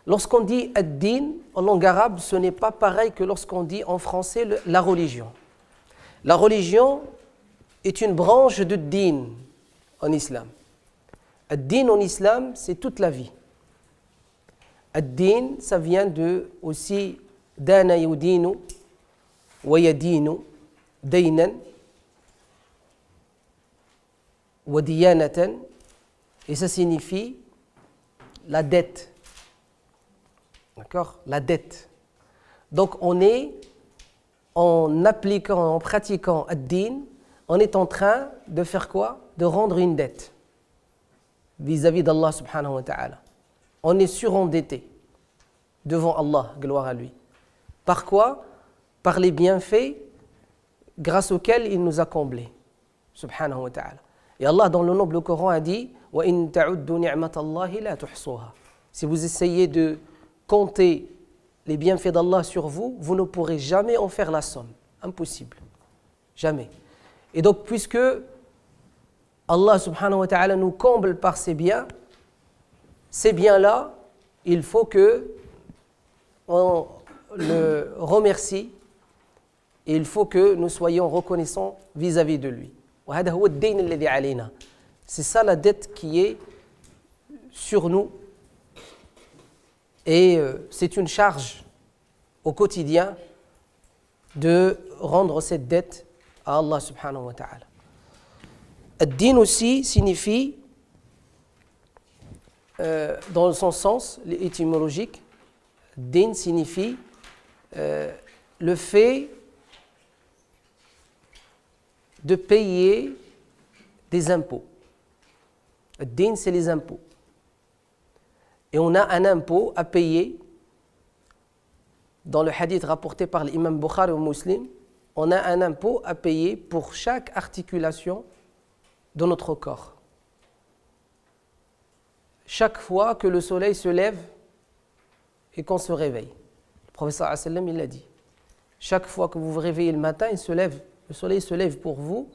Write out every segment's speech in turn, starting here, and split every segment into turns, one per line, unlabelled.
Lorsqu'on dit ad-din en langue arabe, ce n'est pas pareil que lorsqu'on dit en français la religion. La religion est une branche de din en islam. Ad-din en islam, c'est toute la vie. Ad-din, ça vient de aussi dana yudinu wa yadinu daynan wa diyanatan, et ça signifie la dette. D'accord? La dette. Donc on est, en appliquant, en pratiquant ad-din, on est en train de faire quoi? De rendre une dette vis-à-vis d'Allah subhanahu wa ta'ala. On est surendetté devant Allah, gloire à lui. Par quoi? Par les bienfaits grâce auxquels il nous a comblés, subhanahu wa ta'ala. Et Allah, dans le noble Coran, a dit وَإِن تَعُدُّوا نِعْمَةَ اللَّهِ لَا تُحْصُوهَا. Si vous essayez de compter les bienfaits d'Allah sur vous, vous ne pourrez jamais en faire la somme. Impossible. Jamais. Et donc, puisque Allah subhanahu wa ta'ala nous comble par ces biens-là, il faut que on le remercie et il faut que nous soyons reconnaissants vis-à-vis de lui. C'est ça la dette qui est sur nous. Et c'est une charge au quotidien de rendre cette dette à Allah subhanahu wa ta'ala. Ad-din aussi signifie, dans son sens étymologique, din signifie le fait de payer des impôts. Ad-din, c'est les impôts. Et on a un impôt à payer. Dans le hadith rapporté par l'imam Bukhari ou Muslim, on a un impôt à payer pour chaque articulation de notre corps. Chaque fois que le soleil se lève et qu'on se réveille. Le prophète sallam, il l'a dit. Chaque fois que vous vous réveillez le matin, le soleil se lève pour vous.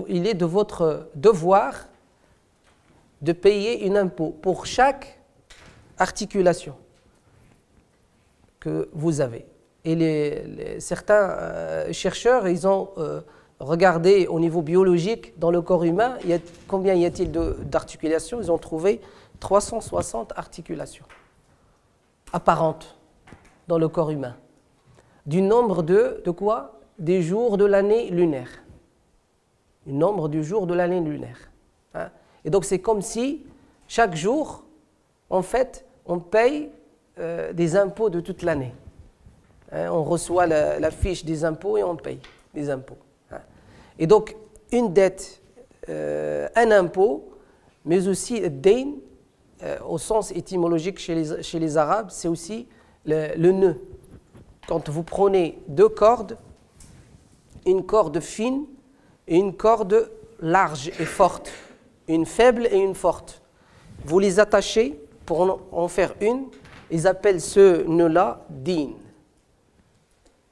Il est de votre devoir de payer un impôt pour chaque articulation que vous avez. Et certains chercheurs, ils ont regardé au niveau biologique dans le corps humain, combien y a-t-il d'articulations? Ils ont trouvé 360 articulations apparentes dans le corps humain. Du nombre de quoi? Des jours de l'année lunaire. Du nombre du jour de l'année lunaire. Hein? Et donc c'est comme si chaque jour, en fait, on paye des impôts de toute l'année. Hein? On reçoit la fiche des impôts et on paye des impôts. Hein? Et donc une dette, un impôt, mais aussi ad-dayn, au sens étymologique chez les Arabes, c'est aussi le nœud. Quand vous prenez deux cordes, une corde fine et une corde large et forte, une faible et une forte, vous les attachez pour en faire une, ils appellent ce nœud-là din.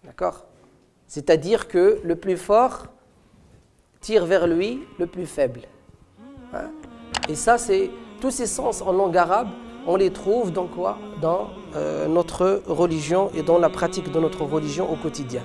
D'accord? C'est-à-dire que le plus fort tire vers lui le plus faible. Hein? Et ça, c'est tous ces sens en langue arabe, on les trouve dans quoi? Dans notre religion et dans la pratique de notre religion au quotidien.